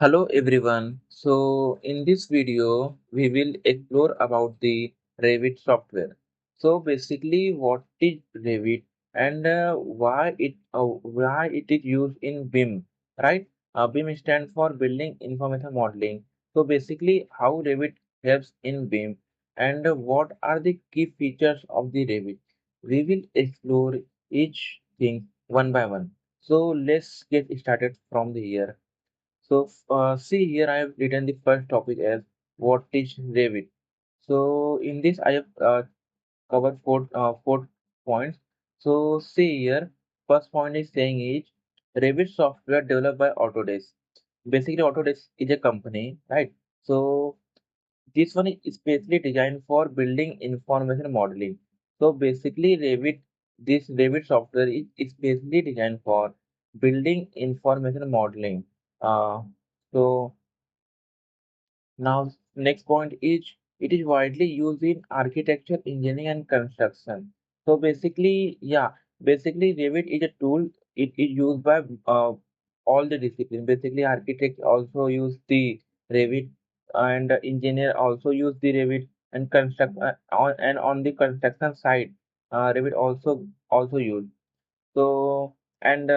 Hello everyone. So in this video we will explore about the Revit software. So basically what is Revit and why it is used in BIM, right? BIM stands for Building Information Modeling. So basically how Revit helps in BIM and what are the key features of the Revit. We will explore each thing one by one. So let's get started from the here. So see here I have written the first topic as what is Revit. So in this I have covered four points. So see here, first point is saying is Revit software developed by Autodesk. Basically Autodesk is a company, right? So this one is specially designed for building information modeling. So basically this Revit software is specially designed for building information modeling. Uh, so now, next point is it is widely used in architecture, engineering, and construction. So basically Revit is a tool. It is used by all the disciplines. Basically, architect also use the Revit, and engineer also use the Revit, and on the construction side, Revit also used. So and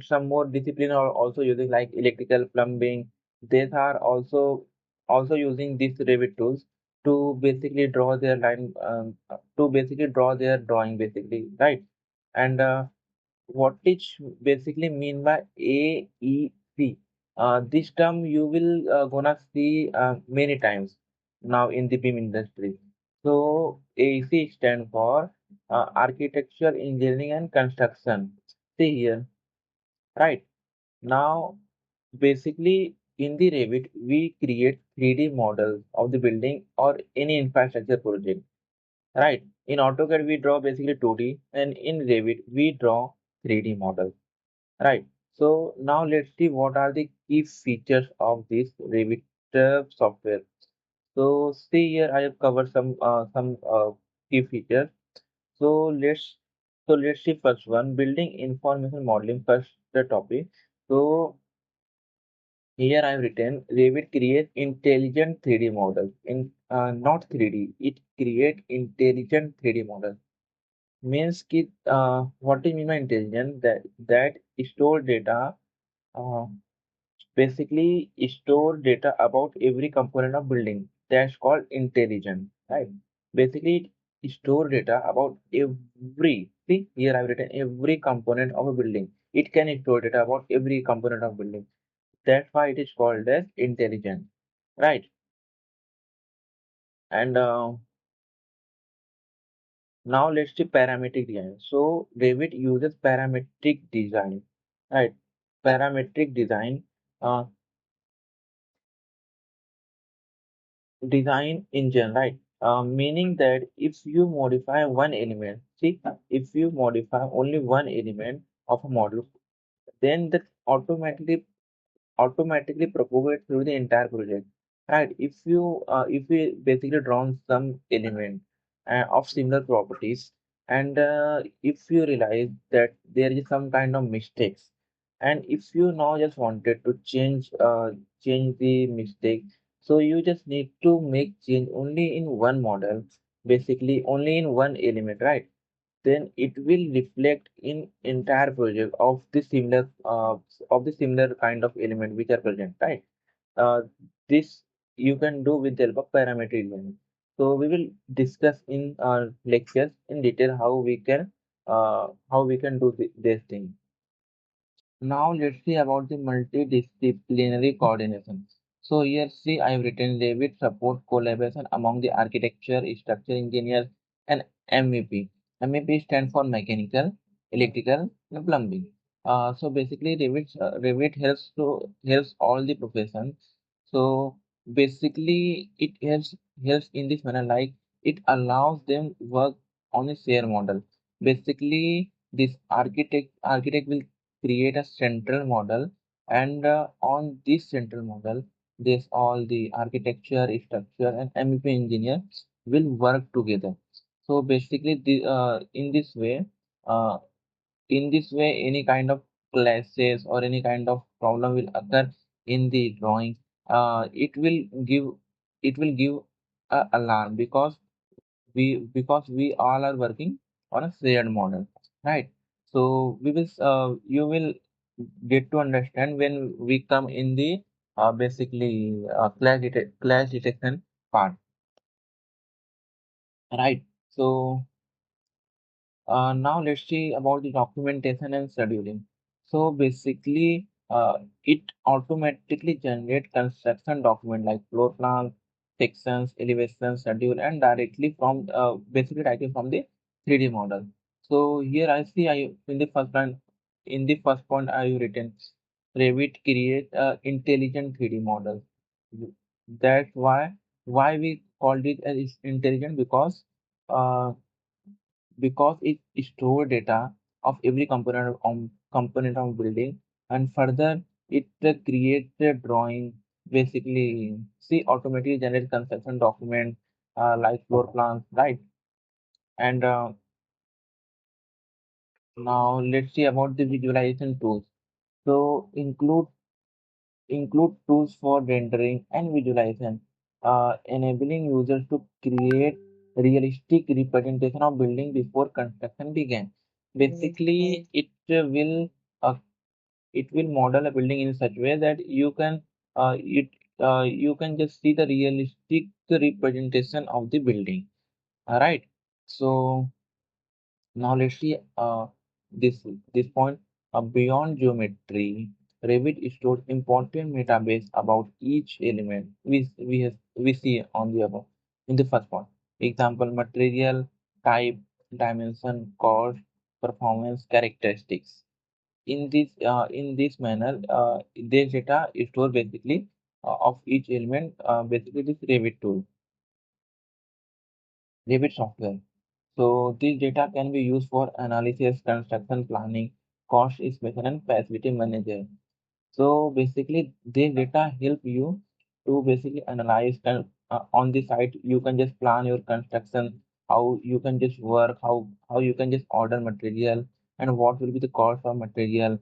some more discipline are also using like electrical, plumbing. These are also using these Revit tools to basically draw their line, to basically draw their drawing basically, right? And what it basically mean by AEC. This term you will gonna see many times now in the BIM industry. So AEC stand for architecture, engineering, and construction. See here, right? Now, basically in the Revit, we create 3D models of the building or any infrastructure project, right? In AutoCAD, we draw basically 2D, and in Revit, we draw 3D models. Right. So now let's see what are the key features of this Revit software. So see here I have covered some key features. So let's see first one, building information modeling, first the topic. So here I have written Revit creates intelligent 3D models. In not 3D, it create intelligent 3D models. Means कि what is mean by intelligent, that store data, uh, basically store data about every component of building. That's called intelligent, right? Basically it store data about every, see here I've written every component of a building. It can store data about every component of building. That's why it is called as intelligent, right? And now let's see parametric design. So Revit uses parametric design, right? Parametric design, uh, design engine, right? Meaning that if you modify one element, see, if you modify only one element of a model, then that automatically propagate through the entire project, right? If you basically draw some element of similar properties, and if you realize that there is some kind of mistakes, and if you now just wanted to change the mistake, so you just need to make change only in one model, basically only in one element, right? Then it will reflect in entire project of the similar kind of element which are present, right? This you can do with the help of parametric design. So we will discuss in our lectures in detail how we can do this thing. Now let's see about the multidisciplinary coordination. So here see I have written Revit support collaboration among the architecture, structural engineers, and MEP. MEP stands for mechanical, electrical, and plumbing. So basically Revit helps all the professions. So basically it helps in this manner, like it allows them work on a share model. Basically this architect will create a central model, and on this central model this all the architecture, structure, and MEP engineer will work together. So basically uh, in this way any kind of clashes or any kind of problem will occur in the drawing, it will give a alarm because we all are working on a shared model, right? So you will get to understand when we come in the basically clash detection part, right? So now let's see about the documentation and scheduling. So basically, it automatically generates construction document like floor plan, sections, elevation, schedule, and directly from the 3D model. So here I see in the first point I have written Revit create a intelligent 3D model. That's why we called it as intelligent uh, because it store data of every component of building, and further it creates a drawing, basically see automatically generate construction document like floor plans, right? And now let's see about the visualization tools. So include tools for rendering and visualization, enabling users to create realistic representation of building before construction began. Basically, uh, it will model a building in such way that you can just see the realistic representation of the building. All right. So now let's see this this point. Beyond geometry, Revit stores important database about each element we see on the above in the first point. Example: material, type, dimension, cost, performance, characteristics. In this manner, this data is stored basically of each element. Basically, this Revit software. So this data can be used for analysis, construction planning, cost estimation, and facility manager. So basically, this data help you to basically analyze on the site. You can just plan your construction, how you can just work, how you can just order material, and what will be the cost of material.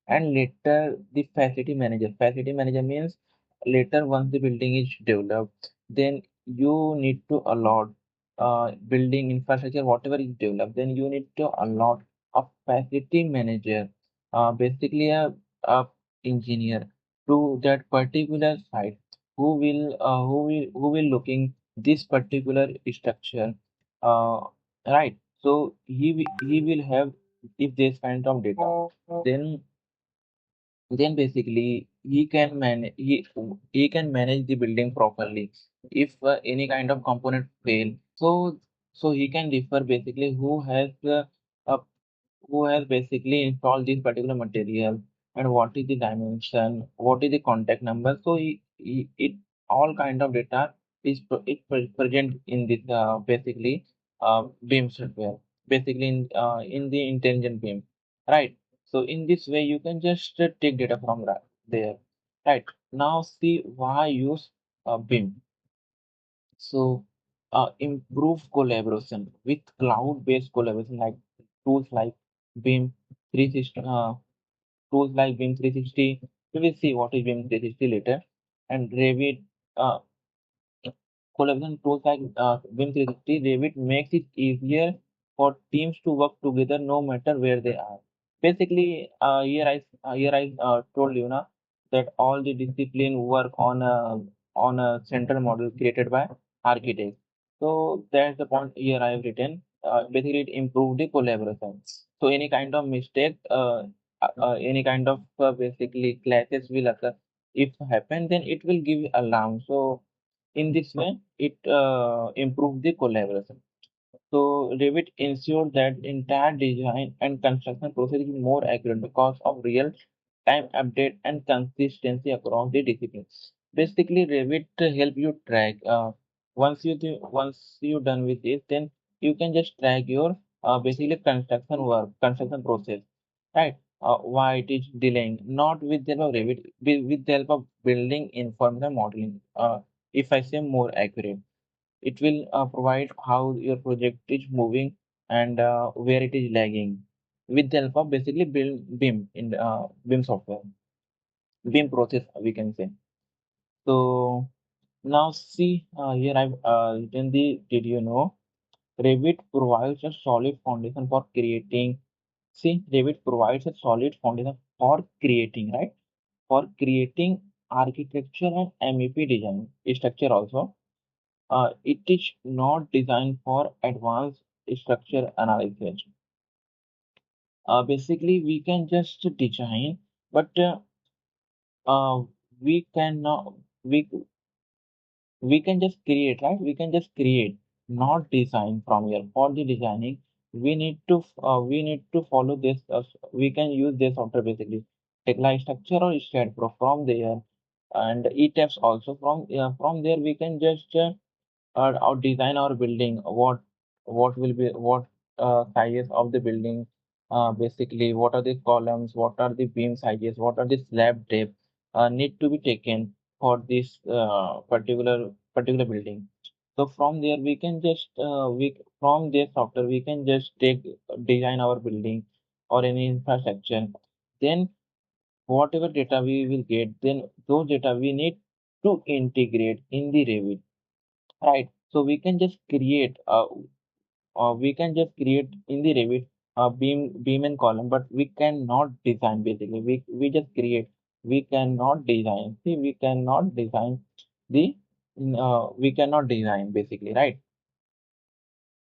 And later, the facility manager. Facility manager means later once the building is developed, then you need to allot building infrastructure, whatever is developed, then you need to allot a facility manager, basically a engineer to that particular site who will looking this particular structure, uh, right? So he will have if this kind of data, then basically he can manage the building properly. If any kind of component fail, so he can refer basically uh, who has basically installed this particular material, and what is the dimension, what is the contact number. So it all kind of data present in this basically BIM software, basically in the intelligent BIM, right? So in this way you can just take data from there, right? Now see why use BIM. So, improve collaboration with cloud-based collaboration like tools like BIM 360, tools like BIM 360. We will see what is BIM 360 later, and Revit. Collaboration tools like BIM 360 Revit makes it easier for teams to work together no matter where they are. Basically, here I told you now that all the discipline work on a central model created by architects. So that's the point here I have written. Basically, it improve the collaboration. So any kind of mistake, any kind of basically clashes will occur. If happen, then it will give alarm. So in this way, it improves the collaboration. So Revit ensures that entire design and construction process is more accurate because of real time update and consistency across the disciplines. Basically, Revit help you track. Once you done with this, then you can just track your basically construction process, right? Why it is delaying? Not with the help of Revit, with the help of building information modeling. If I say more accurate, it will provide how your project is moving and where it is lagging with the help of basically build BIM in BIM software. BIM process, we can say. So now see, here I've written the, did you know, Revit provides a solid foundation for creating. See, Revit provides a solid foundation for creating, right? For creating architecture and MEP design structure also. It is not designed for advanced structure analysis. Basically, we can just design, but uh, we cannot. We can just create, right? We can just create, not design from here. For the designing, we need to follow this. We can use this software basically. Tecla structure or StatPro from there, and ETAPS also from there. We can just or design our building. What will be what sizes of the building? Basically, what are the columns? What are the beam sizes? What are the slab depth? Need to be taken for this particular building. So from there we can just we from this software we can just take design our building or any infrastructure. Then whatever data we will get, then those data we need to integrate in the Revit, right? So we can just create in the Revit beam and column, but we cannot design basically. We just create. We cannot design. See, we cannot design the we cannot design basically, right?